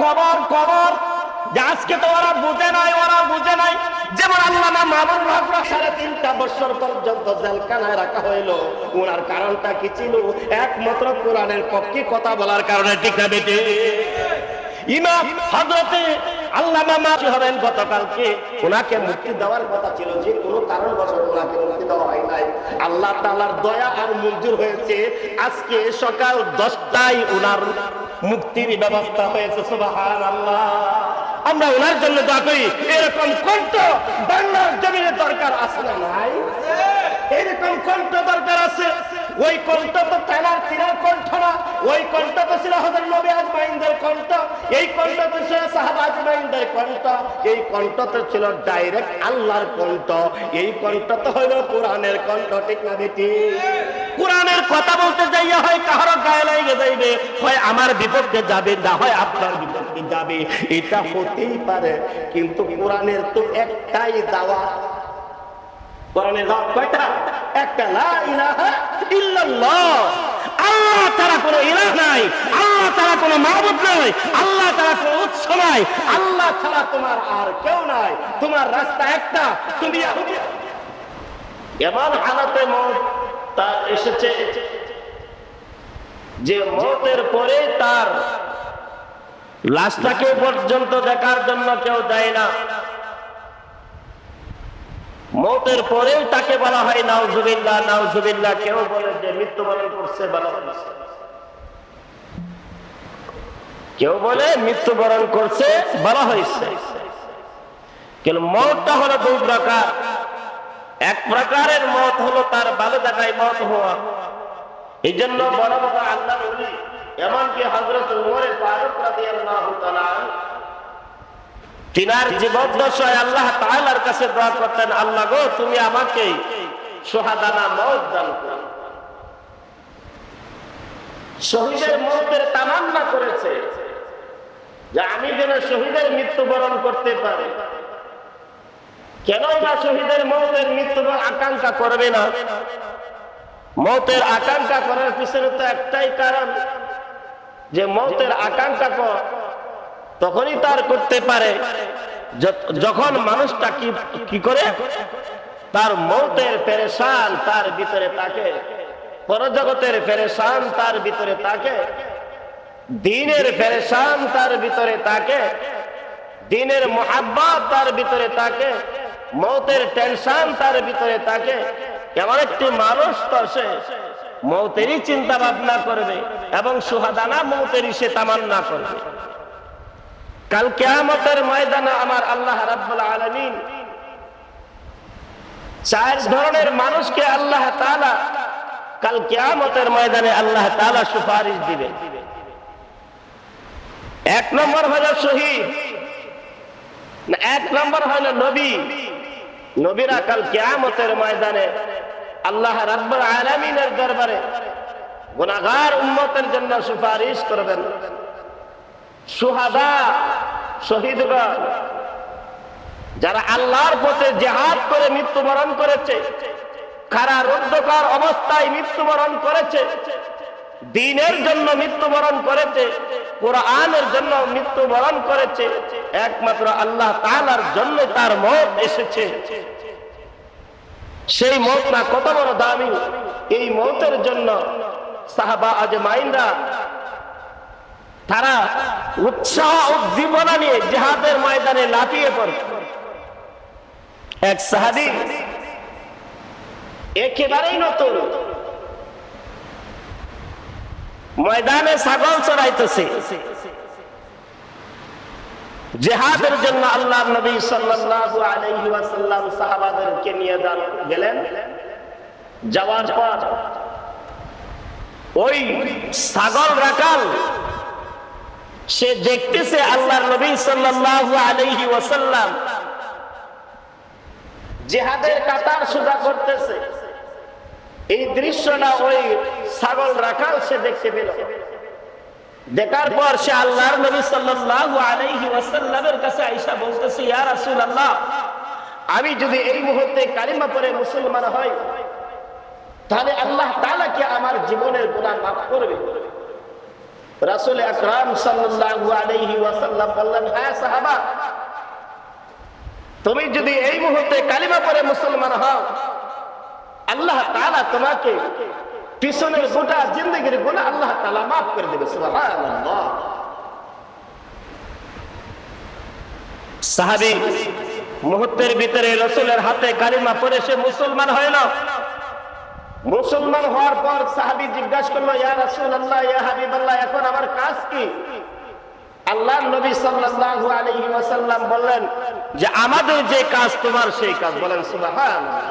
কবর কবর। যে আজকে তো ওরা বুঝে নাই যেমন আল্লামা মামুন হক 3.5 বছর পর্যন্ত জেলখানায় রাখা হইলো। ওনার কারণটা কি ছিল? একমাত্র কোরআনের পক্ষে কথা বলার কারণে। ঠিক না বেটে? ইমাম হযরতে আল্লামা মাফি হবেন গতকালকে, ওনাকে মুক্তি দেওয়ার কথা ছিল, যে কোনো কারণবশত ওনাকে মুক্তি দেওয়া হয় নাই। আল্লাহ তাআলার দয়া আর মঞ্জুর হয়েছে, আজকে সকাল 10টায় ওনার মুক্তির ব্যবস্থা হয়েছে। সুবহানাল্লাহ। আমরা ওনার জন্য দোয়া করি। এরকম কণ্ঠ বাংলার জমিনে দরকার আছে না নাই? এরকম কণ্ঠ দরকার আছে। ওই কণ্ঠ তো তিনার কণ্ঠ না, ওই কণ্ঠ তো ছিল হযরত নবী আজমাইনদের কণ্ঠ, এই কণ্ঠ তো ছিল সাহাবা আজমাইনদের কণ্ঠ, এই কণ্ঠ তো ছিল ডাইরেক্ট আল্লাহর কণ্ঠ, এই কণ্ঠ তো হইল কোরআনের কণ্ঠ। ঠিক না বেটি? কোরআনের কথা বলতে যাইয়া হয় কাহারো গায়ে লাগে যাইবে, হয় আমার বিপক্ষে যাবে, না হয় আপনার বিপক্ষে যাবে, এটা হতেই পারে। কিন্তু কোরআনের তো একটাই দাওয়াত। কোরআনের দাওয়াত কয়টা? একটা, লা ইলাহা ইল্লাল্লাহ। আল্লাহ ছাড়া কোনো ইলাহ নাই, আল্লাহ ছাড়া কোনো মাবুদ নাই, আল্লাহ ছাড়া কোনো উৎস নাই, আল্লাহ ছাড়া তোমার আর কেউ নাই, তোমার রাস্তা একটা। তুমি এমন হালাতে মত তার এসেছে যে মতের পরে তার লাশটাকে পর্যন্ত দেখার জন্য কেউ যায় না। মতের পরেও তাকে বলা হয় নাউজুবিল্লাহ নাউজুবিল্লাহ। কেউ বলে যে মৃত্যুবরণ করছে, বলা হয়েছে। কেউ বলে মৃত্যুবরণ করছে, বলা হয়েছে। কিন্তু মতটা হলো দুই প্রকার। এক প্রকারের মত হলো তার ভালো জায়গায় মত হওয়া। এই জন্য বড় বড় আল্লাহর ওলি, এমনকি হযরত ওমর ফারুক রাদিয়াল্লাহু তাআলা তিনার জীবদ্দশায় আল্লাহ তাআলার কাছে দোয়া করতেন, আল্লাহ গো তুমি আমাকে শাহাদানা মওত দান করো। শহীদের মওতের তামান্না করেছে যে আমি যেন শহীদের মৃত্যুবরণ করতে পারি। কেন বা শহীদের মওতের মৃত্যুবরণ আকাঙ্ক্ষা করবে না? মওতের আকাঙ্ক্ষা করার পিছনে তো একটাই কারণ, যে মওতের আকাঙ্ক্ষা তখনই তার করতে পারে যখন মানুষটা কি করে, তার মওতের পেরেশান তার ভিতরে থাকে, পরজগতের পেরেশান তার ভিতরে থাকে, দ্বীনের পেরেশান তার ভিতরে থাকে, দ্বীনের মুহাব্বত তার ভিতরে থাকে, মওতের টেনশন তার ভিতরে থাকে। এমন একটি মানুষ তো সে মওতেরই চিন্তা ভাবনা করবে এবং সুহাদানা মওতেরই সে তামান্না করবে। কাল কিয়ামতের ময়দানে আমার আল্লাহ রাব্বুল আলামিন 4 ধরনের মানুষকে আল্লাহ তাআলা কাল কিয়ামতের ময়দানে আল্লাহ তাআলা সুপারিশ দিবেন। 1 নম্বর হলো শহীদ, 1 নম্বর হলো নবী। নবীরা কাল কিয়ামতের ময়দানে আল্লাহ রাব্বুল আলামিনের দরবারে গুনাহগার উম্মতের জন্য সুপারিশ করবেন। সুহাদা, শহীদগণ, যারা আল্লাহর পথে জিহাদ করে মৃত্যুবরণ করেছে, কারারুদ্ধকর অবস্থায় মৃত্যুবরণ করেছে, দ্বীনের জন্য মৃত্যুবরণ করেছে, কোরআনের জন্য মৃত্যুবরণ করেছে, একমাত্র আল্লাহ তাআলার জন্য তার মওত এসেছে। সেই মওতটা কত বড় দামি! এই মওতের জন্য সাহাবা আজমাইনরা তারা উৎসাহ উদ্দীপনা নিয়ে জিহাদের ময়দানে লাফিয়ে পড়ে। এক সাহাবী একেবারেই নতুন ময়দানে ছাগল চড়াইতেছে, জিহাদের জন্য আল্লাহর নবী সাল্লাল্লাহু আলাইহি ওয়াসাল্লাম সাহাবাদেরকে নিয়ে গেলেন। যাওয়ার পর ওই ছাগল রাখাল সে দেখতেছে আল্লাহর নবী সাল্লাল্লাহু আলাইহি ওয়াসাল্লাম জিহাদের কাতার সুদা করতেছে। এই দৃশ্যটা ওই ছাগল রাখাল সে দেখতে পেল। দেখার পর সে আল্লাহর নবী সাল্লাল্লাহু আলাইহি ওয়াসাল্লামের কাছে আয়েশা বলতেছে, ইয়া রাসূলুল্লাহ, আমি যদি এই মুহূর্তে কালিমা পড়ে মুসলমান হই, তাহলে আল্লাহ তাআলা কি আমার জীবনের গুনাহ মাফ করবে? রাসূল আকরাম সাল্লাল্লাহু আলাইহি ওয়াসাল্লাম বললেন, হ্যাঁ সাহাবা, তুমি যদি এই মুহূর্তে কালিমা পড়ে মুসলমান হও, আল্লাহ তাআলা তোমাকে পিছনের গোটা জিন্দেগির গুনাহ আল্লাহ তাআলা মাফ করে দেবে। সুবহানাল্লাহ। সাহাবী মুহূর্তের ভিতরে রাসূলের হাতে কালিমা পড়ে সে মুসলমান হলো। মুসলমান হওয়ার পর সাহাবী জিজ্ঞাসা করলো, ইয়া রাসূলুল্লাহ, ইয়া হাবিবাল্লাহ, এখন আমার কাজ কি? আল্লাহর নবী সাল্লাল্লাহু আলাইহি ওয়াসাল্লাম বললেন যে আমাদের যে কাজ তোমার সেই কাজ। বলেন সুবহানাল্লাহ।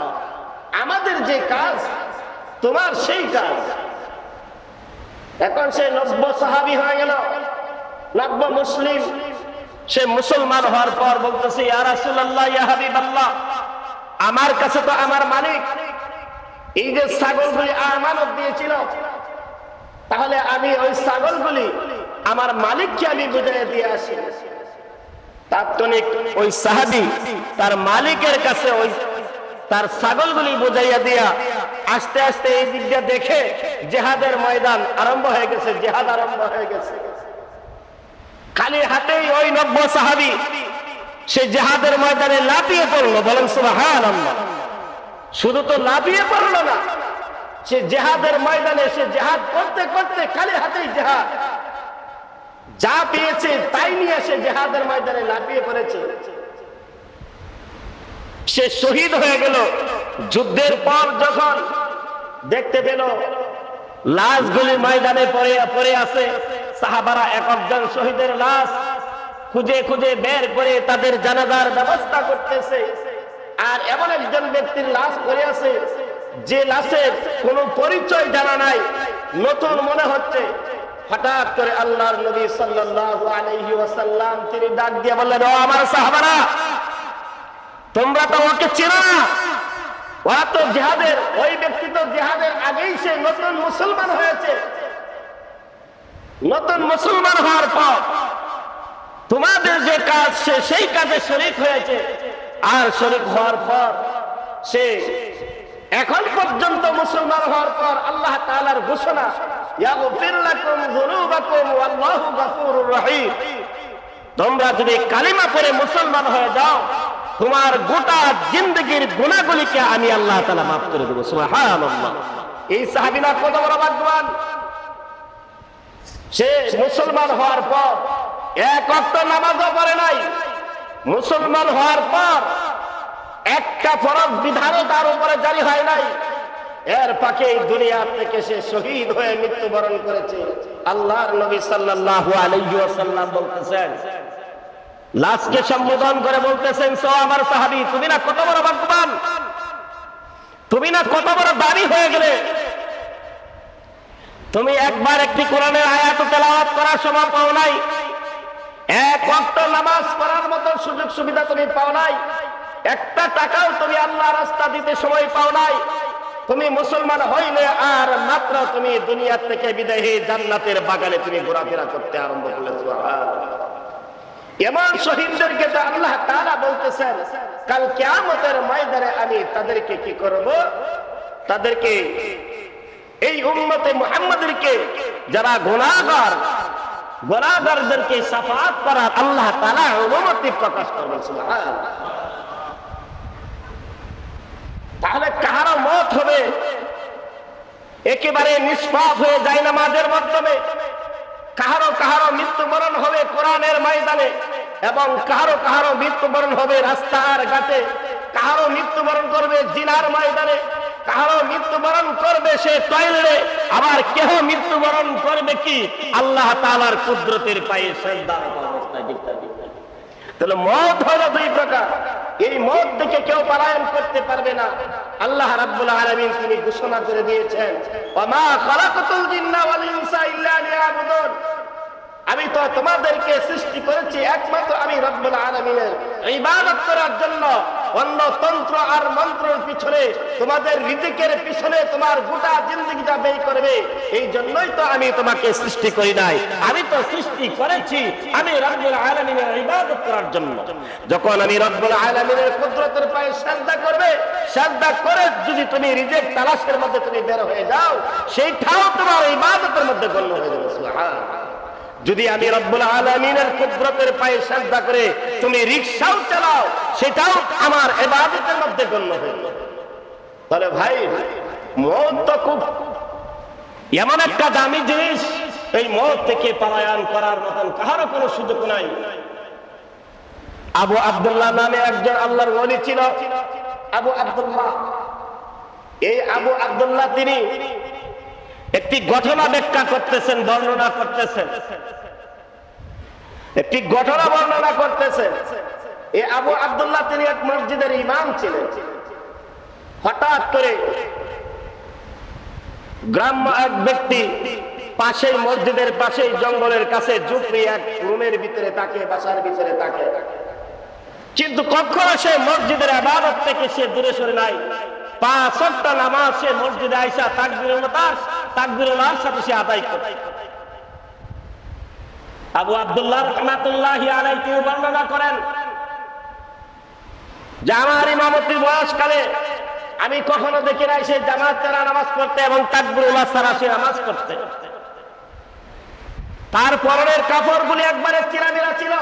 আমাদের যে কাজ তোমার সেই কাজ। এখন সে নব্য সাহাবী হয়ে গেল, নব্য মুসলিম। সে মুসলমান হওয়ার পর বলতেছে, ইয়া রাসূলুল্লাহ, ইয়া হাবিবাল্লাহ, আমার কাছে তো আমার মালিক এই যে ছাগলগুলি আমানত দিয়েছিল, তাহলে আমি ওই ছাগলগুলি আমার মালিককে আমি বুঝিয়ে দিয়ে আসি। তাৎক্ষণিক ওই সাহাবী তার মালিকের কাছে ওই তার ছাগলগুলি বুঝাইয়া দিয়া আস্তে আস্তে এই দিকটা দেখে জিহাদের ময়দান আরম্ভ হয়ে গেছে, জিহাদ আরম্ভ হয়ে গেছে। খালি হাতেই ওই নব্য সাহাবী সে জিহাদের ময়দানে লাফিয়ে পড়লো। বলেন সুবহানাল্লাহ। শুধু তো লাফিয়ে পড়লো না, সে জিহাদের ময়দানে সে জিহাদ করতে করতে খালি হাতেই জিহাদ, যা পেয়েছে তাই নিয়ে সে জিহাদের ময়দানে লাফিয়ে পড়েছে। সে শহীদ হয়ে গেল। যুদ্ধের পর যখন দেখতে পেল লাশগুলি ময়দানে পড়ে আছে, সাহাবারা এক একজন শহীদের লাশ খুঁজে খুঁজে বের করে তাদের জানাজার ব্যবস্থা করতেছে। আর এমন একজন ব্যক্তির লাশ পড়ে আছে যে লাশের কোনো পরিচয় জানা নাই, নতুন মনে হচ্ছে। হঠাৎ করে আল্লাহর নবী সাল্লাল্লাহু আলাইহি ওয়াসাল্লাম তিনি ডাক দিয়ে বললেন, ও আমার সাহাবারা, তোমরা তো ওকে চেনো না, ওরা তো জিহাদের, ওই ব্যক্তি তো জিহাদের আগেই সে নতুন মুসলমান হয়েছে। নতুন মুসলমান হওয়ার পর তোমাদের যে কাজ সে সেই কাজে শরীক হয়েছে। আর শরীক হওয়ার পর সে এখন পর্যন্ত মুসলমান হওয়ার পর আল্লাহ তাআলার ঘোষণা, ইয়াগফির লাকুম যুনুবাকুম ওয়াল্লাহু গফুরুর রহিম, তোমরা যদি কালিমা পড়ে মুসলমান হয়ে যাও, তোমার গোটা জিন্দেগীর গুনাহগুলিকে আমি আল্লাহ তাআলা মাফ করে দেব। সুবহানাল্লাহ। এই সাহাবীরা কত বড় ভাগ্যবান। সে মুসলমান হওয়ার পর এক ওয়াক্ত নামাজও পড়ে নাই। মুসলমান হওয়ার পর একটা ফরজ বিধানও তার উপরে জারি হয় নাই। এর ফাঁকে এই দুনিয়া থেকে সে শহীদ হয়ে মৃত্যুবরণ করেছে। আল্লাহর নবী সাল্লাল্লাহু আলাইহি ওয়াসাল্লাম বলতেছেন, লাশকে সম্বোধন করে বলতেছেন, সো আমার সাহাবী, তুমি না কত বড় ভাগ্যবান, তুমি না কত বড় দাবি হয়ে গেলে। তুমি একবার একটি কোরআনের আয়াত তেলাওয়াত করার সময় পাও নাই, এক ওয়াক্ত নামাজ পড়ার মতো সুযোগ সুবিধা তুমি পাও নাই, একটা টাকাও তুমি আল্লাহ রাস্তা দিতে সময় পাও নাই। তুমি মুসলমান হইলে আর মাত্র তুমি দুনিয়া থেকে বিদায় হয়ে জান্নাতের বাগানে তুমি ঘোরাফেরা করতে আরম্ভ করলে। এমন শহীদদেরকে তো আল্লাহ তাআলা বলতেছেন, কাল কিয়ামতের ময়দানে আমি তাদেরকে কি করব? তাদেরকে এই উম্মতে মুহাম্মাদেরকে যারা গুনাহগার, গুনাহগারদেরকে শাফাআত করার আল্লাহ তাআলা অনুমতি প্রকাশ করবেন। সুবহানাল্লাহ। তাহলে কারো মত হবে একেবারে নিষ্পাপ হয়ে যায় নামাজের মাধ্যমে, কাহারো কাহারো মৃত্যুবরণ হবে কোরআনের ময়দানে, এবং কাহারো মৃত্যুবরণ হবে রাস্তার ঘাটে, কাহারো মৃত্যুবরণ করবে জিনার ময়দানে, কাহারো মৃত্যুবরণ করবে সে টয়লেটে, আবার কেহ মৃত্যুবরণ করবে কি আল্লাহ তাআলার কুদরতের পায়ে সিজদা অবস্থায়। তাহলে মত হলো দুই প্রকার। এই মত থেকে কেউ পলায়ন করতে পারবে না। আল্লাহ রাব্বুল আলামিন তিনি ঘোষণা করে দিয়েছেন, ওয়া মা খালাকাতুল জিন্না ওয়াল ইনসা ইল্লা লিয়াবুদুন, আমি তো তোমাদেরকে সৃষ্টি করেছি একমাত্র আমি রব্বুল আলামিনের ইবাদত করার জন্য। অন্য তন্ত্র আর মন্ত্রের পিছনে, তোমাদের রিজিকের পিছনে তোমার গোটা জিন্দেগিটা ব্যয় করবে, এই জন্যই তো আমি তোমাকে সৃষ্টি করি নাই। আমি তো সৃষ্টি করেছি আমি রব্বুল আলামিনের ইবাদত করার জন্য। যখন আমি রব্বুল আলামিনের কুদরতের পায়ে সিজদা করবে, সিজদা করে যদি তুমি রিজিক তালাশের মধ্যে তুমি বের হয়ে যাও, সেইটাও তোমার ইবাদতের মধ্যে গণ্য হয়ে যাবে। সুবহানাল্লাহ। যদি আমি রব্বুল আলামিনের কুদরতের পায়ে সিজদা করে তুমি রিকশাও চালাও, সেটাও আমার ইবাদতের মধ্যে গণ্য হবে। তাহলে ভাই, মওত তো খুব এমন একটা দামি জিনিস, এই মওত থেকে পলায়ন করার মতন কারো কোনো সুযোগ নাই। আবু আব্দুল্লাহ নামে একজন আল্লাহর ওলি ছিল, আবু আব্দুল্লাহ। এই আবু আব্দুল্লাহ তিনি একটি ঘটনা ব্যাখ্যা করতেছেন, বর্ণনা করতেছেন, একটি ঘটনা বর্ণনা করতেছেন। এই আবু আব্দুল্লাহ তিনি এক মসজিদের ইমাম ছিলেন। হঠাৎ করে গ্রাম্য এক ব্যক্তি পাশেই, মসজিদের পাশেই জঙ্গলের কাছে ঝুপড়ি এক রুমের ভিতরে থাকে, বাসার ভিতরে থাকে, কিন্তু কখনো সে মসজিদের ইবাদত থেকে সে দূরে সরে নাই। 5 ওয়াক্ত নামাজ সে মসজিদে আইসা তাকবীরুল্লাহর সাথে সে আদায় করে। আবু আব্দুল্লাহ রাহমাতুল্লাহি আলাইহি তিনি বর্ণনা করেন যে আমার ইমামতির বয়সকালে আমি কখনো দেখি নাই সে জামাত ছাড়া নামাজ পড়তে এবং তাকবীরুল্লাহ ছাড়া সে নামাজ পড়তে। তার পরনের কাপড়গুলি একবারে চিরামিরা ছিল,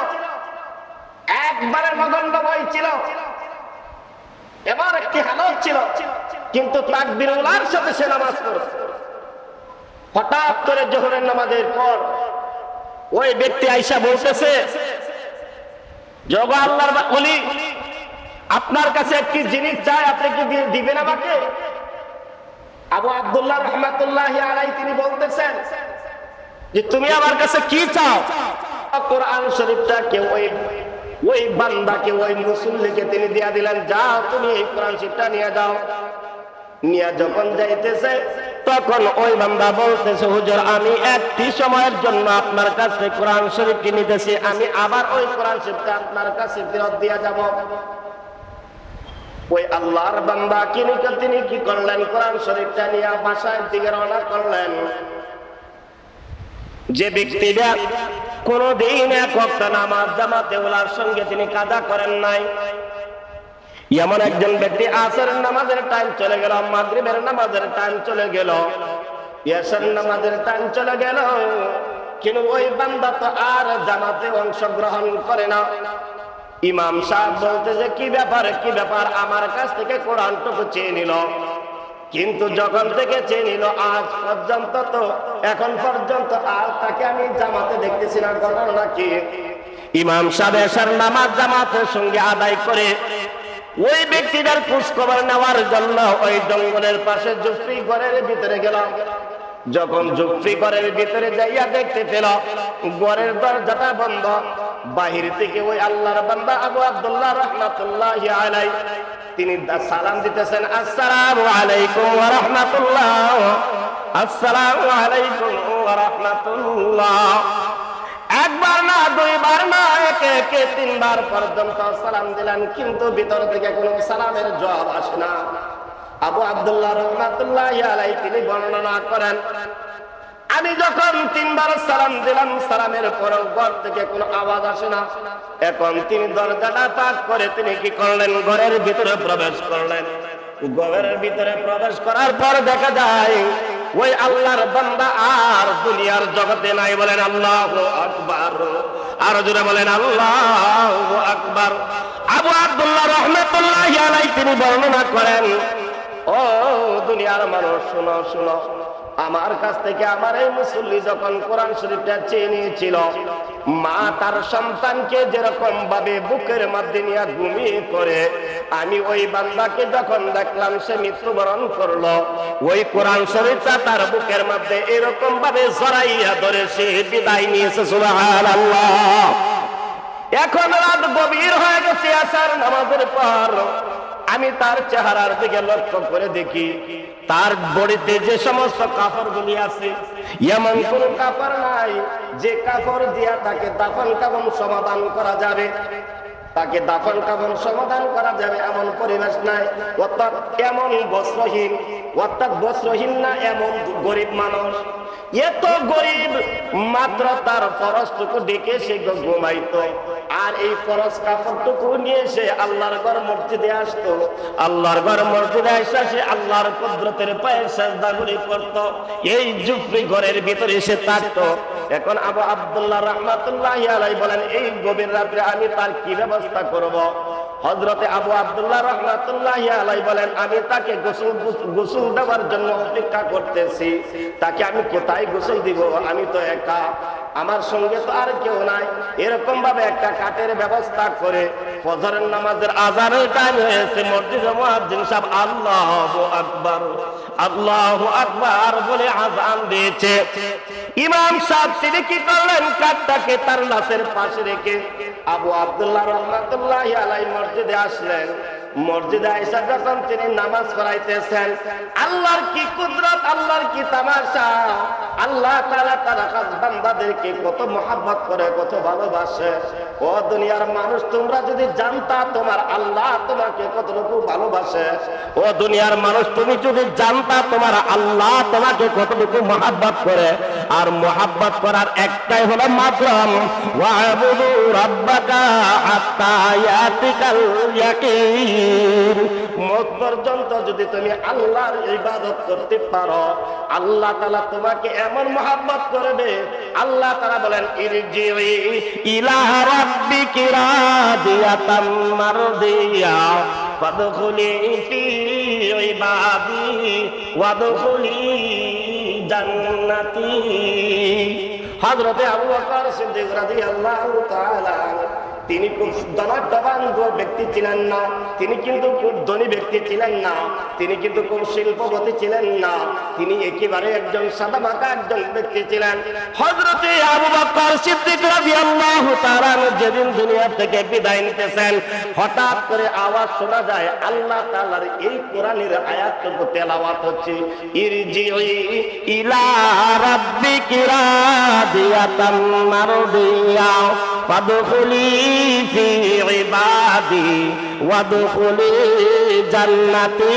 একবারে নগণ্য বই ছিল, এবার একটি হালত ছিল, কিন্তু তাকবীরুল্লাহর সাথে সে নামাজ পড়ছে। হঠাৎ করে জোহরের নামাজের পর ওই ব্যক্তি আইসা বলতেছে, জগা আল্লাহর ওলি, আপনার কাছে একটি জিনিস চাই, আপনি কি দিবেন আমাকে? আবু আব্দুল্লাহ রাহমাতুল্লাহি আলাইহি তিনি বলতেছেন যে তুমি আমার কাছে কি চাও? কোরআন শরীফটা কেউ ওই বান্দাকে, ওই মুসল্লিকে তিনি দিয়া দিলেন, যাও তুমি এই কোরআন শরীফটা নিয়ে যাও। নিয়ে যখন যাইতেছে তখন ওই বান্দা বলতেছে, হুজুর আমি একটি সময়ের জন্য আপনার কাছে কোরআন শরীফটি নিতেছি, আমি আবার ওই কোরআন শরীফটা আপনার কাছে ফেরত দিয়ে যাব। ওই আল্লাহর বান্দা তিনি কি করলেন, কোরআন শরীফটা নিয়ে বাসার দিকে রওনা করলেন। যে ব্যক্তিরা কোনদিন এক ওয়াক্ত নামাজ জামাতে ওলার সঙ্গে তিনি কাজা করেন নাই, এমন একজন ব্যক্তি, আসরের নামাজের টাইম চলে গেল, মাগরিবের নামাজের টাইম চলে গেল, ইয়াসার নামাজের টাইম চলে গেল, কিন্তু ওই বান্দা তো আর জামাতে অংশগ্রহণ করে না। ইমাম সাহেব বলতেছে, কি ব্যাপার, কি ব্যাপার, আমার কাছ থেকে কোরআনটুকু চেয়ে নিল, কিন্তু যখন থেকে চেয়ে নিল আজ পর্যন্ত তো এখন পর্যন্ত আর তাকে আমি জামাতে দেখতেছি না, ঘটনা কি? ইমাম সাহেব এশার নামাজ জামাতের সঙ্গে আদায় করে ওই ব্যক্তিটার খোঁজ খবর নেওয়ার জন্য ওই জঙ্গলের পাশে জুফরি ঘরের ভিতরে গেল। যখন জুফরি ঘরের ভিতরে যাইয়া দেখতে পেল ঘরের দরজাটা বন্ধ, বাহির থেকে ওই আল্লাহর বান্দা আবু আব্দুল্লাহ রাহমাতুল্লাহি আলাইহি তিনি সালাম দিতেছেন, আসসালামু আলাইকুম ওয়া রাহমাতুল্লাহ, আসসালামু আলাইকুম ওয়া রাহমাতুল্লাহ। একবার না, দুইবার না, একে একে 3 বার পর্যন্ত সালাম দিলেন, কিন্তু ভিতর থেকে কোনো সালামের জবাব আসে না। আবু আব্দুল্লাহ রাহমাতুল্লাহি আলাইহি তিনি বর্ণনা করেন, আমি যখন 3 বার সালাম দিলাম, সালামের পরেও ঘর থেকে কোনো আওয়াজ আসে না। এখন তিনি দরজাটা পাক করে তিনি কি করলেন, ঘরের ভিতরে প্রবেশ করলেন। ঘরের ভিতরে প্রবেশ করার পর দেখা যায় ওই আল্লাহর বান্দা আর দুনিয়ার জগতে নাই। বলেন আল্লাহু আকবার, আর জোরে বলেন আল্লাহু আকবার। আবু আব্দুল্লাহ রাহমাতুল্লাহি আলাইহি তিনি বর্ণনা করেন, ও দুনিয়ার মানুষ শোনো শোনো, আমার কাছ থেকে আমার এই মুসল্লি যখন কোরআন শরীফটা চেয়ে নিয়েছিল, মা তার সন্তানকে যেরকম ভাবে বুকের মধ্যে নিয়ে ঘুমিয়ে করে, আমি ওই বান্দাকে যখন দেখলাম সে মৃত্যুবরণ করলো, ওই কোরআন শরীফটা তার বুকের মধ্যে এরকম ভাবে জড়াইয়া ধরে সে বিদায় নিয়েছে। সুবহানাল্লাহ। এখন রাত গভীর হয়ে গেছে, আসার নামাজের পর আমি তার চেহারার দিকে লক্ষ্য করে দেখি তার বডিতে যে সমস্ত কাপড়গুলি আছে এমন কোন কাপড় নাই যে কাপড় দিয়া তাকে দাফন কাফন সমাধান করা যাবে, তাকে দাফন কাফন সমাধান করা যাবে এমন পরিবেশ নাই। অর্থাৎ এমন বস্ত্রহীন, অর্থাৎ বস্ত্রহীন না, এমন গরিব মানুষ, এত গরিব, মাত্র তার ফরজটুকু ডেকে সে ঘুমাইতো, আর এই ফরজ কাপড়টুকু নিয়ে সে আল্লাহর ঘর মসজিদে আসতো। আল্লাহর ঘর মসজিদে আসা সে আল্লাহর কুদরতের পায়ে সিজদাগুলি করত। এই জুফরি ঘরের ভিতরে সে থাকতো এখন আবু আব্দুল্লাহ রাহমাতুল্লাহি আলাইহি বলেন এই গভীর রাতে আমি তার কি ব্যবস্থা করব? হযরতে আবু আব্দুল্লাহ রাহমাতুল্লাহি আলাইহি বলেন আমি তাকে গোসল দেওয়ার জন্য অপেক্ষা করতেছি। তাকে আমি কোথায় গোসল দিব? আমি তো একা, আমার সঙ্গে তো আর কেউ নাই। এরকম ভাবে একটা কাঠের ব্যবস্থা করে ফজরের নামাজের আযানের টাইম হয়েছে, মসজিদে মুয়াজ্জিন সাহেব আল্লাহু আকবার আল্লাহু আকবার বলে আযান দিয়েছে। ইমাম সাহেব তিনি কি করলেন? কাঠটাকে তার লাশের পাশে রেখে আবু আব্দুল্লাহ রাহমাতুল্লাহি আলাইহি মসজিদে আসলেন। মসজিদে আয়েশা যখন তিনি নামাজ পড়াইতেছেন, আল্লাহর কি কুদরত, আল্লাহর কি তামাশা! আল্লাহ তাআলা তার খাস বান্দাদেরকে কত মহব্বত করে, কত ভালোবাসে। ও দুনিয়ার মানুষ, তোমরা যদি জানতা তোমার আল্লাহ তোমাকে কতটুকু ভালোবাসে, ও দুনিয়ার মানুষ তুমি যদি জানতা তোমার আল্লাহ তোমাকে কতটুকু মহব্বত করে। আর মহব্বত করার একটাই হলো মাধ্যম, ওয়াবুদু রাব্বাকা হাত্তা ইয়াতিকাল ইয়াকিন। মত পর্যন্ত যদি তুমি আল্লাহর ইবাদত করতে পারো, আল্লাহ তাআলা তোমাকে এমন মহব্বত করবে। আল্লাহ তাআলা বলেন ইরজিই ইলা রাব্বিকি রাদিয়াতাম মারদিয়া ফাদখুলি ফি ইবাদি ওয়াদখুলি জান্নাতি। হযরতে আবু বকর সিদ্দিক রাদিয়াল্লাহু তাআলা তিনি খুব ধনাঢ্যবান ব্যক্তি ছিলেন না, তিনি কিন্তু খুব ধনী ব্যক্তি ছিলেন না, তিনি কিন্তু খুব শিল্পপতি ছিলেন না, তিনি একেবারে একজন সাদামাটা একজন ব্যক্তি ছিলেন। হযরতে আবু বকর সিদ্দিক রাদিয়াল্লাহু তাআলা যেদিন দুনিয়া থেকে বিদায় নিতেছেন, হঠাৎ করে আওয়াজ শোনা যায় আল্লাহ তাআলার এই কোরআনের আয়াতটুকু তেলাওয়াত হচ্ছে, ইরজিই ইলা রাব্বিকি রাদিয়াতাম মারদিয়া ফাদখুলি ফি ইবাদি ওয়াদখুলি জান্নাতি।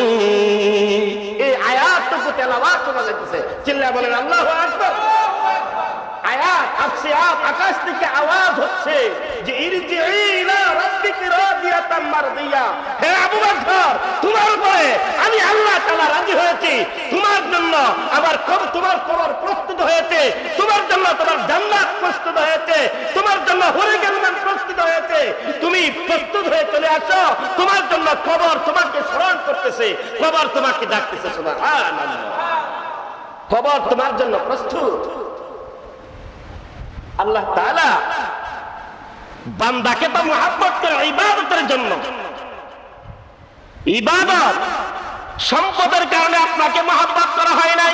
এই আয়াতটুকু তেলাওয়াত শোনা যাচ্ছে, চিল্লায় বলেন আল্লাহু আকবার। আয়াত আসছে, আকাশ থেকে আওয়াজ হচ্ছে যে ইরজিই ইলা রাব্বিকি রাদিয়াতাম মারদিয়া। হে আবু বকর, তোমার উপরে আমি আল্লাহ তাআলা রাজি হয়েছি, তোমার জন্য তোমার কবর প্রস্তুত হয়েছে, তোমার জন্য তোমার জান্নাত প্রস্তুত হয়েছে, তোমার জন্য হরিগঞ্জন প্রস্তুত হয়েছে। তুমি প্রস্তুত হয়ে চলে আসো, তোমার জন্য কবর তোমাকে স্মরণ করতেছে, কবর তোমাকে ডাকতেছে। সুবহানাল্লাহ, কবর তোমার জন্য প্রস্তুত। আল্লাহ তাআলা বান্দাকে তো মহব্বত করে ইবাদতের জন্য। ইবাদত সম্পদের কারণে আপনাকে মহব্বত করা হয় নাই।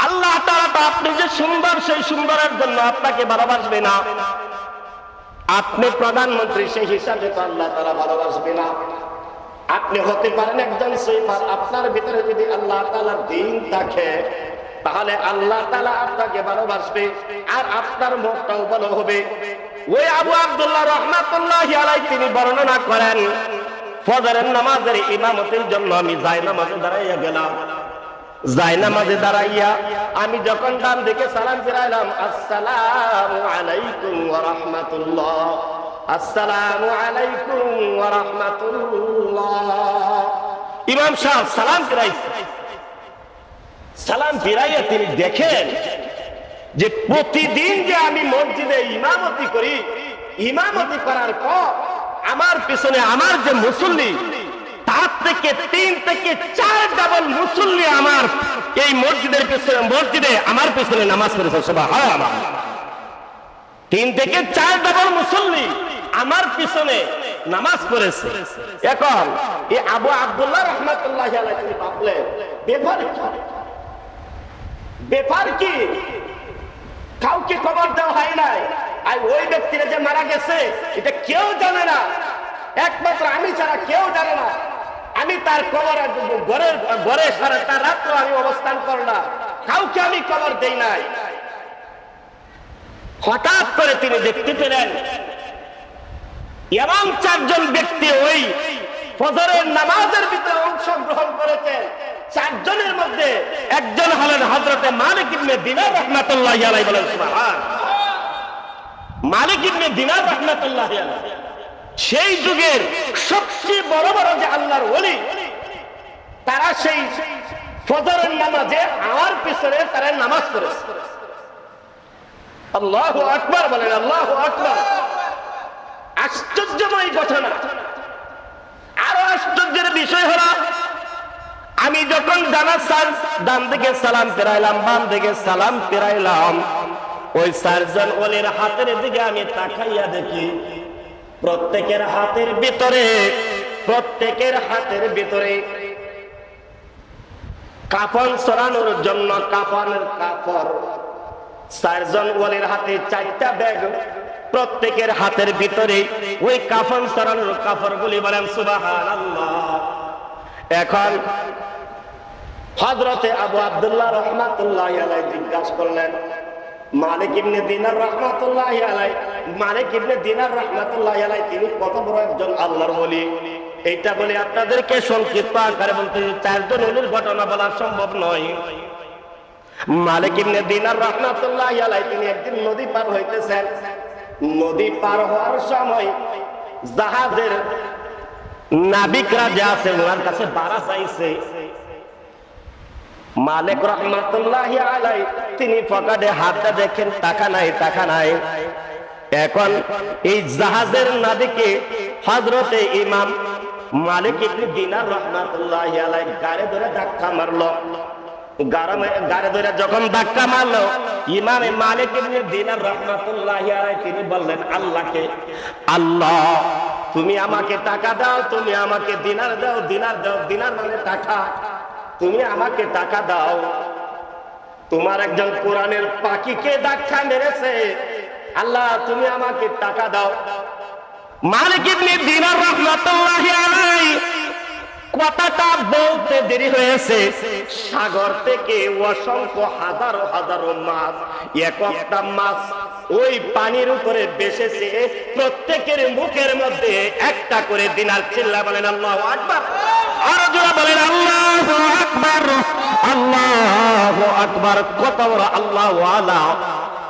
আল্লাহ তাআলা তো আপনি যে সুন্দর সেই সুন্দরের জন্য আপনাকে ভালোবাসবে না। আপনি প্রধানমন্ত্রী, সেই হিসাবে তো আল্লাহ তাআলা ভালোবাসবে না। আপনি হতে পারেন একজন সুইপার, আপনার ভিতরে যদি আল্লাহ তাআলার দ্বীন থাকে তাহলে আল্লাহ তাআলা আপনাকে ভালোবাসবে আর আপনার মুখটাও ভালো হবে। ওই আবু আব্দুল্লাহ রাহমাতুল্লাহি আলাইহি তিনি বর্ণনা করেন, ফজরের নামাজের ইমামতির জন্য আমি জায়নামাজে দাঁড়াইয়া গেলাম। জায়নামাজে দাঁড়াইয়া আমি যখন ডান দিকে সালাম ফিরাইলাম, আসসালামু আলাইকুম ওয়া রাহমাতুল্লাহ, আসসালামু আলাইকুম ওয়া রাহমাতুল্লাহ। ইমাম সাহেব সালাম ফিরাইছে। সালাম ফিরাইয়া তিনি দেখেন যে প্রতিদিন যে আমি মসজিদে ইমামতি করি, ইমামতি করার পর আমার পিছনে আমার যে মুসল্লি, তার থেকে 3 থেকে 4 ডাবল মুসল্লি আমার এই মসজিদে আমার পিছনে নামাজ পড়েছে। সুবহানাল্লাহ, 3 থেকে 4 ডাবল মুসল্লি আমার পিছনে নামাজ পড়েছে। এখন এই আবু আব্দুল্লাহ রাহমাতুল্লাহি আলাইহি তিনি ভাবলেন ব্যাপার কি, কাউকে খবর দেওয়া হয় নাই, আর ওই ব্যক্তিরা যে মারা গেছে এটা কেউ জানে না, একমাত্র আমি ছাড়া কেউ জানে না। আমি তার কবর ঘরে সারাটা রাত্র আমি অবস্থান করলাম, কাউকে আমি খবর দেই নাই। হঠাৎ করে তিনি দেখতে পেলেন এমন 4 জন ব্যক্তি ওই ফজরের নামাজের ভিতরে অংশগ্রহণ করেছেন। 4 জনের মধ্যে একজন হলেন হযরতে মালিক ইবনে দিনার রাহমাতুল্লাহি আলাইহি। বলেন সুবহান। মালিক ইবনে দিনার রাহমাতুল্লাহি আলাইহি সেই যুগের সবচেয়ে বড় বড় যে আল্লাহর ওলি, তারা সেই ফজরের নামাজে আমার পিছনে তারা নামাজ পড়েছে। আল্লাহু আকবার বলেন, আল্লাহু আকবার। আশ্চর্যময় ঘটনা। আরো আশ্চর্যের বিষয় হলো, আমি যখন ডান দিকে সালাম ফেরাইলাম, বাম দিকে সালাম ফেরাইলাম, ওই চারজন ওলির হাতের দিকে আমি তাকাইয়া দেখি প্রত্যেকের হাতের ভিতরে কাফন ছড়ানোর জন্য কাফনের কাপড়। চারজন ওলির হাতে 4টা ব্যাগ, প্রত্যেকের হাতের ভিতরে ওই কাফন ছড়ানোর কাপড়গুলি। বলেন সুবহানাল্লাহ। এখন হযরতে আবু আব্দুল্লাহ রাহমাতুল্লাহি আলাইহি জিজ্ঞাসা করলেন, মালিক ইবনে দিনার রাহমাতুল্লাহি আলাইহি, মালিক ইবনে দিনার রাহমাতুল্লাহি আলাইহি তিনি কত বড় একজন আল্লাহর ওলি। এইটা বলে আপনাদেরকে সংক্ষিপ্ত আকারে বলতে, 4 জন ওলির ঘটনা বলা সম্ভব নয়। মালিক ইবনে দিনার রাহমাতুল্লাহি আলাইহি তিনি একদিন নদী পার হইতেছেন। নদী পার হওয়ার সময় জাহাজের নাবিকরা যে আছে ওনার কাছে ভাড়া চাইছে। মালিক রহমাতুল্লাহি আলাইহি তিনি পকেটে হাতটা দেখেন, টাকা নাই। এখন এই জাহাজের নাবিকে হযরতে ইমাম মালিক ইবনে দিনার রাহমাতুল্লাহি আলাইহি গাড়ি ধরে ধাক্কা মারলো। গাড়ি ধরে যখন ধাক্কা মারলো, ইমাম মালিক ইবনে দিনার রাহমাতুল্লাহি আলাইহি তিনি বললেন আল্লাহকে, আল্লাহ তুমি আমাকে টাকা দাও, তুমি আমাকে দিনার দাও, দিনার মানে টাকা, তুমি আমাকে টাকা দাও। তোমার একজন কোরআনের পাখিকে ধাক্কা মেরেছে, আল্লাহ তুমি আমাকে টাকা দাও। মালিক ইবনে দিনার রাহমাতুল্লাহি আলাইহি কথাটা বলতে দেরি হয়েছে, সাগর থেকে অসংখ্য হাজারো মাছ, একটা মাছ ওই পানির উপরে ভেসেছে। প্রত্যেকের মুখের মধ্যে একটা করে দিনার। চিল্লা বলেন আল্লাহু আকবার। আরো জোরে বলেন আল্লাহু আকবার, আল্লাহু আকবার। কত বড় আল্লাহ ওয়ালা।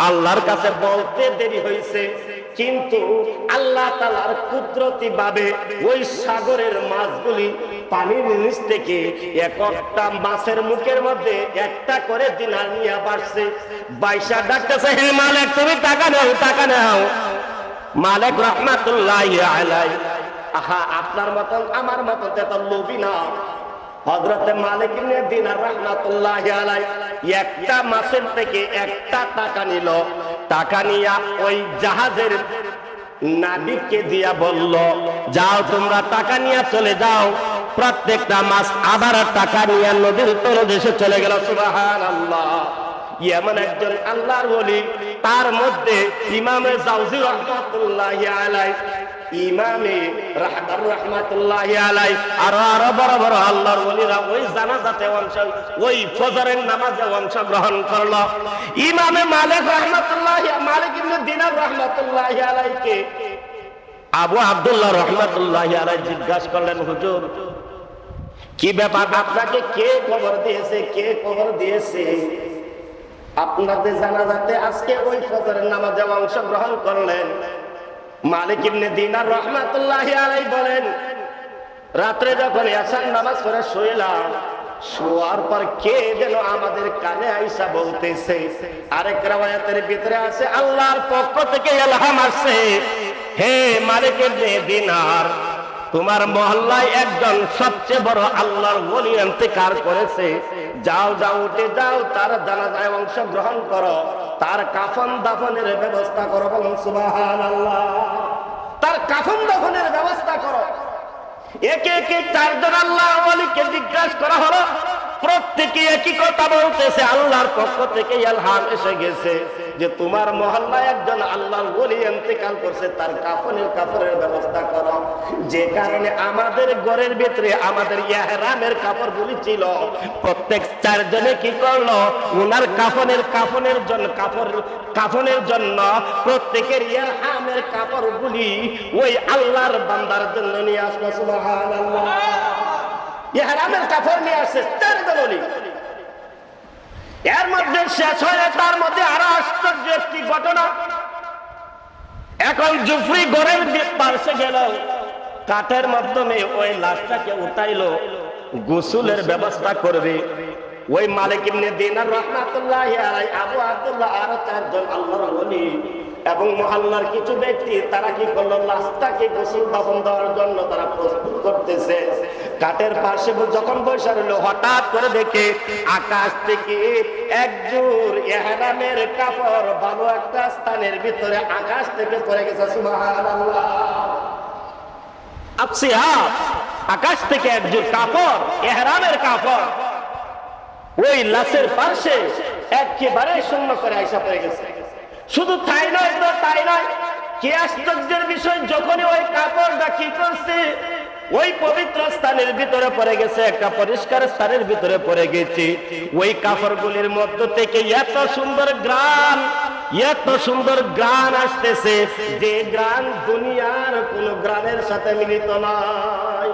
আল্লাহর কাছে বলতে দেরি হয়েছে, কিন্তু আল্লাহ তাআলার কুদরতি ভাবে ওই সাগরের মাছগুলি পানির নিচ থেকে একটা মাছের মুখের মধ্যে একটা করে দিনার নিয়ে বাড়ছে। বাইশা ডাকতেছে, হে মালিক তুমি টাকা নাও। মালিক রাহমাতুল্লাহি আলাইহি, আহা আপনার মতন আমার মতন এত লোভী না। হযরতে মালিক ইবনে দিনার রাহমাতুল্লাহি আলাইহি একটা মাছের থেকে একটা টাকা নিল। টাকা নিয়া ওই জাহাজের নাবিককে দিয়া বলল, যাও তোমরা টাকা নিয়ে চলে যাও। প্রত্যেকটা মাছ আবার টাকা নিয়ে নদীর তলদেশে চলে গেল। সুবহানাল্লাহ। এমন একজন আল্লাহর ওলি, তার মধ্যে ইমামে জাওজি রাহমাতুল্লাহি আলাইহি, ইমামে রাহদার রাহমাতুল্লাহি আলাইহি, আরো বড় বড় আল্লাহর ওলিরা ওই জানাজাতে ওই ফজরের নামাজে অংশগ্রহণ করলো। ইমামে মালিক ইবনে দিনার রাহমাতুল্লাহি আলাইহিকে আবু আব্দুল্লাহ রাহমাতুল্লাহি আলাইহি জিজ্ঞাসা করলেন, হুজুর কি ব্যাপার, আপনাকে কে খবর দিয়েছে আপনাদের জানাজাতে আজকে ওই ফজরের নামাজে অংশগ্রহণ করলেন? মালিক ইবনে দিনার রাহমাতুল্লাহি আলাইহি বলেন, রাত্রে যখন এশার নামাজ পড়ে শুইলাম, শোয়ার পর কে যেন আমাদের কানে আইসা বলতেছে। আরেক riwayaতের ভিতরে আছে আল্লাহর পক্ষ থেকে ইলহাম আসছে, হে মালিক ইবনে দিনার, তোমার মহল্লায় একজন সবচেয়ে বড় আল্লাহর ওলি ইন্তেকাল করেছে। যাও উঠে যাও, তার জানাজায় অংশগ্রহণ করো, তার কাফন দাফনের ব্যবস্থা করো। বলুন সুবহানাল্লাহ। তার কাফন দাফনের ব্যবস্থা করো। একে একে 4 জন আল্লাহর ওলিকে জিজ্ঞাসা করা হলো। প্রত্যেকে একই কথা বলতেছে, আল্লাহর পক্ষ থেকে ইলহাম এসে গেছে যে তোমার মহল্লায় একজন আল্লাহর ওলি ইন্তেকাল করছে, তার কাপড়ের ব্যবস্থা করো। যে কারণে আমাদের ঘরের ভিতরে আমাদের ইহরামের কাপড়গুলি ছিল, প্রত্যেক 4 জনে কি করলো, ওনার কাফনের জন্য প্রত্যেকের ইহরামের কাপড়গুলি ওই আল্লাহর বান্দার জন্য নিয়ে আসলো। সুবহানাল্লাহ। ইহরামের কাপড় নিয়ে আসছে 4 জন ওলি। এর মধ্যে শেষ হয়ে তার মধ্যে আরো আশ্চর্য একটি ঘটনা। এখন জুফরি ঘরের পাশে গেল, কাঠের মাধ্যমে ওই লাশটাকে উঠাইলো, গোসলের ব্যবস্থা করবে। ওই মালিক ইবনে দিনার রাহমাতুল্লাহি আলাইহি আবু আব্দুল্লাহ আর চারজন আল্লাহর ওলি এবং মহল্লার কিছু ব্যক্তি তারা কি করলো, লাশটাকে গোসল দাফন দেওয়ার জন্য তারা প্রস্তুত করতেছে। কাঠের পাশে যখন বসে রইল, হঠাৎ করে দেখে আকাশ থেকে একজোড় ইহরামের কাপড় ভালো একটা স্থানের ভিতরে আকাশ থেকে পড়ে গেছে। সুবহানাল্লাহ। আকাশ থেকে একজোড় কাপড়, ইহরামের কাপড় ওই লাশের পাশে একেবারে শূন্য করে আইসা পড়ে গেছে। শুধু তাই নয় তো তাই নয়, কি আশ্চর্যের বিষয়, যখনই ওই কাপড়টা কি করছে ওই পবিত্র স্থানের ভিতরে পড়ে গেছে, একটা পরিষ্কার স্থানের ভিতরে পড়ে গেছে, ওই কাপড়গুলির মধ্য থেকে এত সুন্দর গ্রান, এত সুন্দর গ্রান আসতেছে যে গ্রান দুনিয়ার কোন গ্রানের সাথে মিলিত নয়।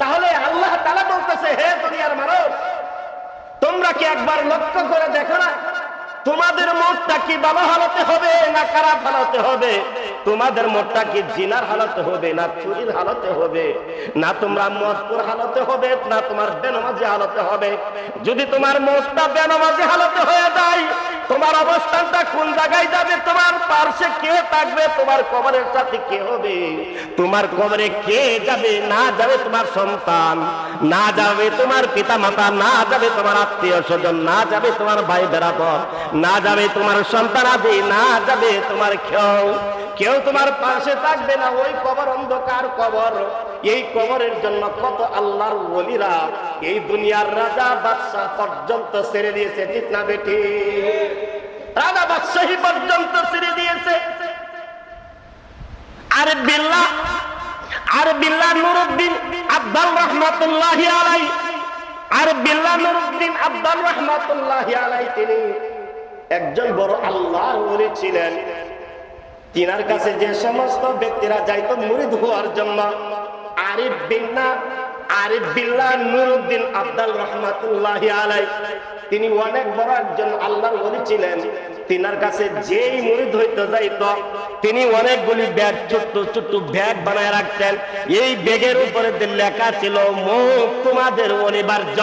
তাহলে আল্লাহ তাআলা বলতেছে, হে দুনিয়ার মানুষ, তোমরা কি একবার লক্ষ্য করে দেখো না তোমাদের মনটা কি ভালো হালতে হবে না খারাপ হালতে হবে? তোমাদের মনটা কি জিনার হালতে হবে না চুরির হালতে হবে, না তোমরা মদপুর হালতে হবে না তোমার বেনামাজি হালতে হবে? যদি তোমার মনটা বেনামাজি হালতে হয়ে যায়, তোমার অবস্থানটা কোন জায়গায় যাবে? তোমার পাশে কে থাকবে? তোমার কবরের সাথে কে হবে? তোমার কবরে কে যাবে? না যাবে তোমার সন্তান, না যাবে তোমার পিতা মাতা, না যাবে তোমার আত্মীয় স্বজন, না যাবে তোমার ভাই বেরাদর, না যাবে তোমার সন্তানাদি, না যাবে তোমার কেউ তোমার পাশে থাকবে না। ওই কবর অন্ধকার কবর। এই কবরের জন্য কত আল্লাহর ওলিরা এই দুনিয়ার রাজা বাদশাহ পর্যন্ত ছেড়ে দিয়েছে, ঠিক না বেটি? রাজা বাদশাহী পর্যন্ত ছেড়ে দিয়েছে। আর বিল্লাহ নুরউদ্দিন আব্দুল রহমাতুল্লাহি আলাইহি, আর বিল্লাহ নুরউদ্দিন আব্দুল রহমাতুল্লাহি আলাইহি তিনি একজন বড় আল্লাহর ওলি ছিলেন। তিনার কাছে যে সমস্ত ব্যক্তিরা যাইতো মুরিদ হওয়ার জন্য, আরিফ বিল্লাহ নুরউদ্দিন আব্দুল রহমাতুল্লাহি আলাইহি তিনি অনেক বড় একজন আল্লাহর ওলি ছিলেন। তিনার কাছে যেই মুরিদ হইতে যাইতো তিনি অনেকগুলি ব্যাগ, ছোট্ট ছোট্ট ব্যাগ বানায় রাখতেন। এই ব্যাগের উপরে লেখা ছিল মুখ তোমাদের অনিবার্য।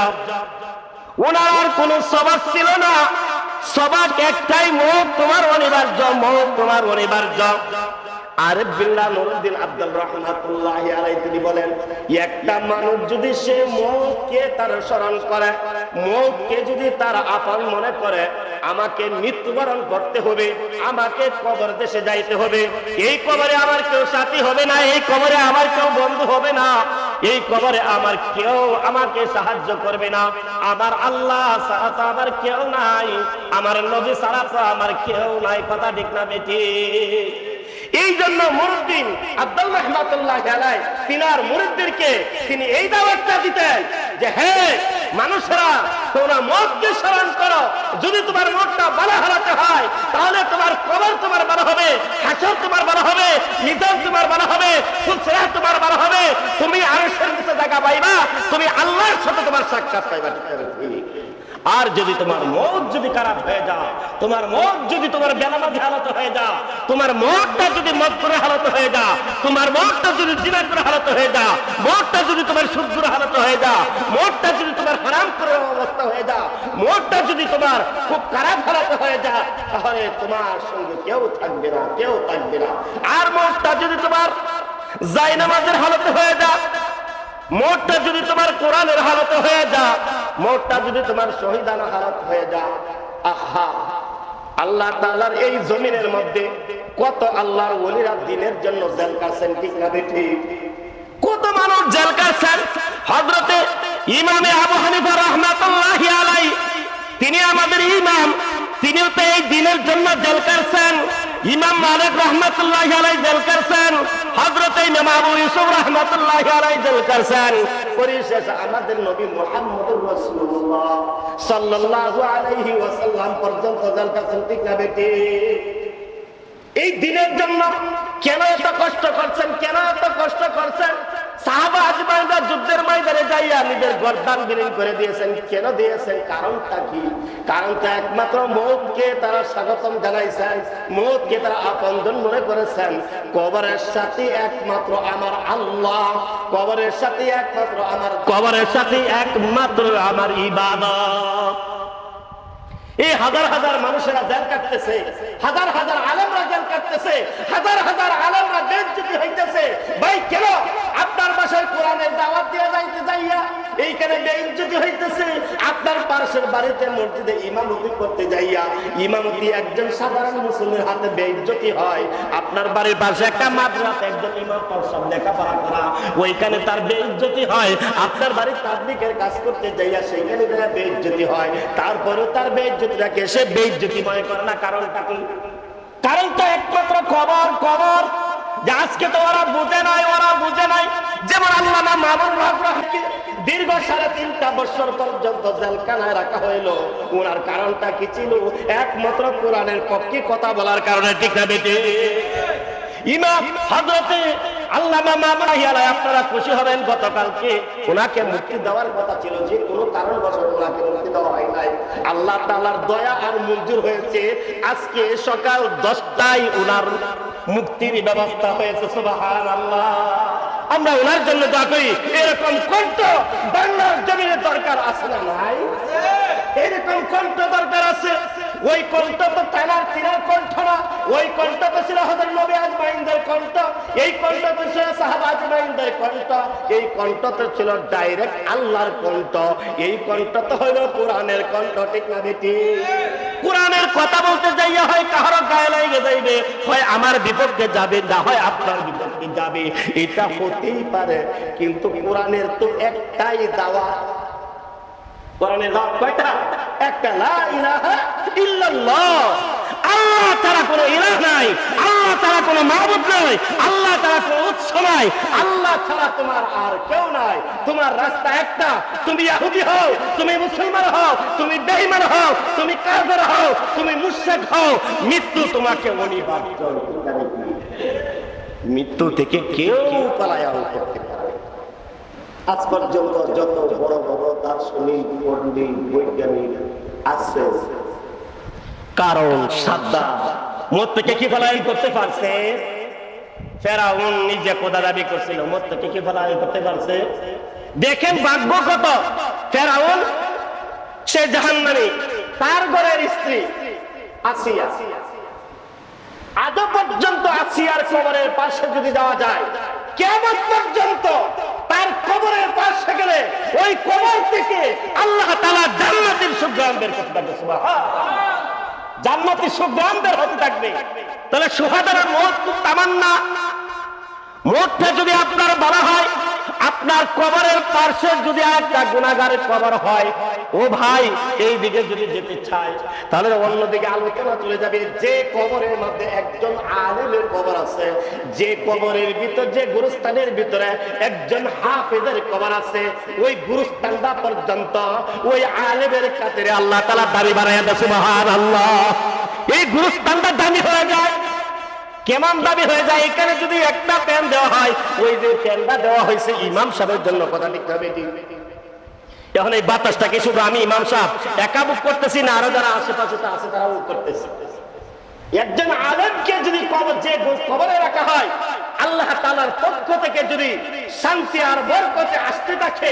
ওনার আর কোন স্বভাব ছিল না, স্বভাব একটাই, মুখ তোমার অনিবার্য, মুখ তোমার অনিবার্য। আরিফ বিল্লাহ নুরউদ্দিন আব্দুল রহমাতুল্লাহি আলাইহি তিনি বলেন, একটা মানুষ যদি সে মৌতকে তার স্মরণ করে, মৌতকে যদি তার আপন মনে করে, আমাকে মৃত্যুবরণ করতে হবে, আমাকে কবর দেশে যাইতে হবে, এই কবরে আমার কেউ সাথী হবে না, এই কবরে আমার কেউ বন্ধু হবে না, এই কবরে আমার কেউ আমাকে সাহায্য করবে না, আমার আল্লাহ ছাড়া তো আমার কেউ নাই, আমার নবী ছাড়া তো আমার কেউ নাই। কথা ঠিক না বেটি? এই জন্য মুরুদ্দিন আব্দুল রহমাতুল্লাহি আলাইহি তিনার মুরিদদেরকে তিনি এই দাওয়াতটা দিতেন যে, হে মানুষেরা, তোমরা মওতকে স্মরণ করো। যদি তোমার মওতটা ভালো হারাতে হয়, তাহলে তোমার কবর তোমার ভালো হবে, হাসর তোমার ভালো হবে, মিজান তোমার ভালো হবে, ফুলসিরাত তোমার ভালো হবে, তুমি আরশের নিচে জায়গা পাইবা, তুমি আল্লাহর সাথে তোমার সাক্ষাৎ পাইবা। আর যদি তোমার মওত যদি খারাপ হয়ে যায়, তোমার মওত যদি তোমার বেনামাজি হালত হয়ে যায়, তোমার মওতটা যদি মদপুরে হালত হয়ে যায়, তোমার মওতটা যদি জিনা করে হালত হয়ে যায়, মওতটা যদি তোমার সুদগুর হালত হয়ে যায়, মওতটা যদি তোমার হারাম করে অবস্থা হয়ে যায়, মওতটা যদি তোমার খুব খারাপ হালত হয়ে যায়, তাহলে তোমার সঙ্গে কেউ থাকবে না, কেউ থাকবে না। আর মওতটা যদি তোমার জায়নামাজের হালত হয়ে যায়, মওতটা যদি তোমার কোরআনের হালতে হয়ে যায়, মওতটা যদি তোমার শহীদানা হালত হয়ে যায়, আহা, আল্লাহ তাআলার এই জমিনের মধ্যে কত আল্লাহর ওলিরা দ্বীনের জন্য জেল কাটছেন, ঠিক না বেঠি? কত মানুষ জেল কাটছেন। হযরতে ইমামে আবু হানিফা রাহমাতুল্লাহি আলাইহি তিনি আমাদের ইমাম, তিনিও তো এই দ্বীনের জন্য জেল কাটছেন। ইমাম মালিক রাহমাতুল্লাহি আলাইহি জেল কাটছেন, হযরতে ইমাম আবু ইউসুফ রাহমাতুল্লাহি আলাইহি জেল কাটছেন। পরিশেষে আমাদের নবী মুহাম্মদুর রাসূলুল্লাহ সাল্লাল্লাহু আলাইহি ওয়াসাল্লাম পর্যন্ত জেল কাটছেন, ঠিক না বেটি? এই দ্বীনের জন্য কেন এত কষ্ট করছেন, কেন এত কষ্ট করছেন? সাহাবা আজমাইনরা যুদ্ধের ময়দানে যাইয়া নিজের গর্দান বিলীন করে দিয়েছেন। কেন দিয়েছেন? কারণটা কি? কারণটা একমাত্র মওতকে তারা স্বাগতম জানাইছেন, মওতকে তারা আপনজন মনে করেছেন। কবরের সাথে একমাত্র আমার আল্লাহ, কবরের সাথে একমাত্র আমার, কবরের সাথে একমাত্র আমার ইবাদত। এই হাজার হাজার মানুষেরা জেল কাটতেছে, হাজার হাজার আলেমরা জেল কাটতেছে, হাজার হাজার আলেমরা বেইজ্জতি হইতেছে। ভাই কেন? আপনার বাসায় কোরআনের দাওয়াত দিয়ে যাইতে যাইয়া এইখানে বেইজ্জতি হইতেছে। আপনার পাশের বাড়িতে মসজিদে ইমামতি করতে যাইয়া ইমামতি একজন সাধারণ মুসলিমের হাতে বেইজ্জতি হয়। আপনার বাড়ির পাশে একটা মাদ্রাসা, একজন ইমাম সব লেখাপড়া করা, ওইখানে তার বেইজ্জতি হয়। আপনার বাড়ির তাবলীগের কাজ করতে যাইয়া সেইখানে তার বেইজ্জতি হয়। তারপরেও তার বেইজ্জতিটাকে সে বেইজ্জতি মনে করে না। কারণটা কি? কারণটা একমাত্র কবর। কবর যে আজকে তো ওরা বুঝে নাই, ওরা বুঝে নাই। যেমন আল্লামা মামুনুল হক রহমাকে দীর্ঘ 3.5 বছর পর্যন্ত জেলখানায় রাখা হইলো। ওনার কারণটা কি ছিল? একমাত্র কোরআনের পক্ষে কথা বলার কারণে। ঠিক না বেটি? ইমাম হযরতে আল্লামা মামুনুল হক, আপনারা খুশি হবেন, গতকালকে ওনাকে মুক্তি দেওয়ার কথা ছিল, যে কোনো কারণবশত ওনাকে মুক্তি দেওয়া হয় নাই। আল্লাহ তাআলার দয়া আর মঞ্জুর হয়েছে। আজকে সকাল 10টায় ওনার মুক্তির ব্যবস্থা হয়েছে। সুবহানাল্লাহ। আমরা ওনার জন্য দোয়া করি। এরকম কণ্ঠ বাংলার জমিনে দরকার আছে না নাই? এরকম কণ্ঠ দরকার আছে। ওই কণ্ঠ তো তানার তিনার কণ্ঠ না, ওই কণ্ঠ তো ছিল হযরত নবী আজমাইনদের কণ্ঠ, এই কণ্ঠ তো ছিল সাহাবা আজমাইনদের কণ্ঠ, এই কণ্ঠ তো ছিল ডাইরেক্ট আল্লাহর কণ্ঠ, এই কণ্ঠ তো হলো কোরআনের কণ্ঠ। ঠিক না বেটি? কোরআনের কথা বলতে যাইয়া হয় কাহারো গায়ে লাগে যাইবে, হয় আমার বিপক্ষে যাবে, না হয় আপনার বিপক্ষে যাবে। এটা হতেই পারে, কিন্তু কোরআনের তো একটাই দাওয়াত। কোরআনের দাওয়াত কয়টা? একটা, লা ইলাহা ইল্লাল্লাহ। আল্লাহ ছাড়া কোনো ইলাহ নাই, আল্লাহ ছাড়া কোনো মাবুদ নাই, আল্লাহ ছাড়া কোনো উৎস নাই, আল্লাহ ছাড়া তোমার আর কেউ নাই। তোমার রাস্তা একটা, তুমি ইহুদি হও, তুমি মুসলমান হও, তুমি বেঈমান হও, তুমি কাফের হও, তুমি মুশরিক হও, মৃত্যু তোমাকে অনিবার্য। মৃত্যু থেকে কেউ পলায়ন করতে পারে। আজ পর্যন্ত যত বড় বড় দার্শনিক, পণ্ডিত, বৈজ্ঞানিক আছে, কারণ সাদা মত থেকে কি পলায়ন করতে পারছে? ফেরাউন নিজে খোদা দাবি করছিল, মত থেকে কি পলায়ন করতে পারছে? দেখেন ভাগ্য কত। ফেরাউন সে জাহান্নামী, তার ঘরের স্ত্রী আসিয়া। আজও পর্যন্ত আসিয়ার কবরের পাশে যদি যাওয়া যায়, কিয়ামত পর্যন্ত তার কবরের পাশে গেলে ওই কবর থেকে আল্লাহ তাআলা জান্নাতের সুগন্ধ বের করতে থাকবে। সুবহানাল্লাহ। জান্নাতি সুগন্ধ বের হতে থাকবে। তাহলে শুহাদার মওত খুব তামান্না। মওতটা যদি আপনার বলা হয়, আপনার কবরের পাশে যদি একটা গুনাহগারের কবর হয়, ও ভাই এই দিকে যদি যেতে চায়, তাহলে অন্যদিকে আলোচনা চলে যাবে। যে কবরের মধ্যে একজন আলেমের কবর আছে, যে কবরের ভিতর, যে গুরুস্থানের ভিতরে একজন হাফেজের কবর আছে, ওই গুরুস্থানটা পর্যন্ত ওই আলেমের কাছে আল্লাহ তাআলা দাবি বাড়াইয়া দেয়। সুবহানাল্লাহ। এই গুরুস্থানটা দামি হয়ে যায়। কেমন দাবি হয়ে যায়? এখানে যদি একটা প্যান দেওয়া হয়, ওই যে প্যানটা দেওয়া হয়েছে ইমাম সাহেবের জন্য, কথা লিখতে হবে। এখন এই বাতাসটাকে শুধু আমি ইমাম সাহেব একা বুক করতেছি না, আরো যারা আশেপাশে আছে তারা বুক করতেছে। একজন আলেমকে যদি যে কবরে রাখা হয়, আল্লাহ তাআলার পক্ষ থেকে যদি শান্তি আর বরকতে আসতে থাকে,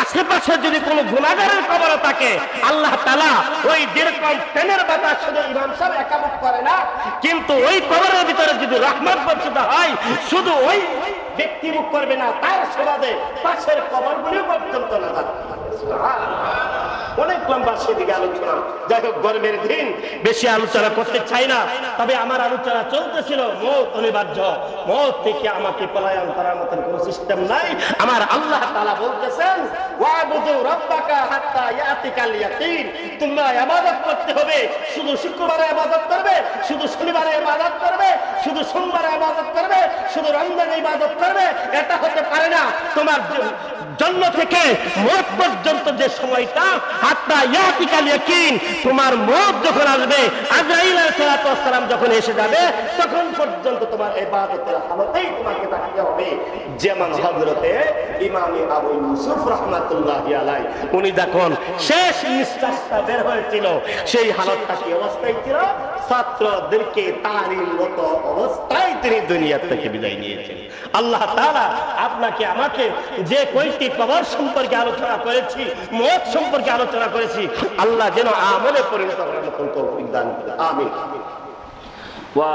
আশেপাশে যদি কোনো গুনাহগারের কবর থাকে, আল্লাহ তাআলা ওই যেরকম ফ্যানের বাতাস শুধু ইমাম সাহেব একা বুক করে না, কিন্তু ওই কবরের ভিতরে যদি রহমত বর্ষিত হয়, শুধু ওই ব্যক্তি মুখ করবে না, তার সুবাদে পাশের কবরগুলো পর্যন্ত না যাবে। অনেক লম্বা সেদিকে আলোচনা। যাই হোক, গরমের দিন বেশি আলোচনা করতে চাই না, তবে আমার আলোচনা চলতেছিল মওত অনিবার্য, মওত থেকে আমাকে পলায়ন করার মতো কোনো সিস্টেম নাই। আমার আল্লাহ তাআলা বলতেছেন, ওয়াবুদু রাব্বাকা হাত্তা ইয়াতিকাল ইয়াকিন। তোমরা ইবাদত করতে হবে, শুধু শুক্রবারে ইবাদত করবে, শুধু শনিবারে ইবাদত করবে, শুধু সোমবারে ইবাদত করবে, শুধু রমজানে ইবাদত করবে, এটা হতে পারে না। তোমার জন্ম থেকে মওত পর্যন্ত যে সময়টা, হাত্তা ইয়াতিকাল ইয়াকিন, তোমার মওত যখন আসবে, আজরাইল আলাইহিস সালাতু ওয়াস সালাম যখন এসে যাবে, তখন পর্যন্ত তোমার ইবাদতের হালতেই তোমাকে থাকতে হবে। যেমন হযরতে ইমাম আবু ইউসুফ রাহমাতুল্লাহি আলাইহি উনি যখন শেষ নিঃশ্বাসটা বের হয়েছিল, সেই হালতটা কি অবস্থায় ছিল? ছাত্রদেরকে তালিমরত অবস্থায় তিনি দুনিয়া থেকে বিদায় নিয়েছেন। আল্লাহ তাআলা আপনাকে আমাকে যে কয়টি কবর সম্পর্কে আলোচনা করেছি, মওত সম্পর্কে আলোচনা করেছি, আল্লাহ যেন আমলে পরিণত করার মতো তৌফিক দান করেন। আমিন। ওয়া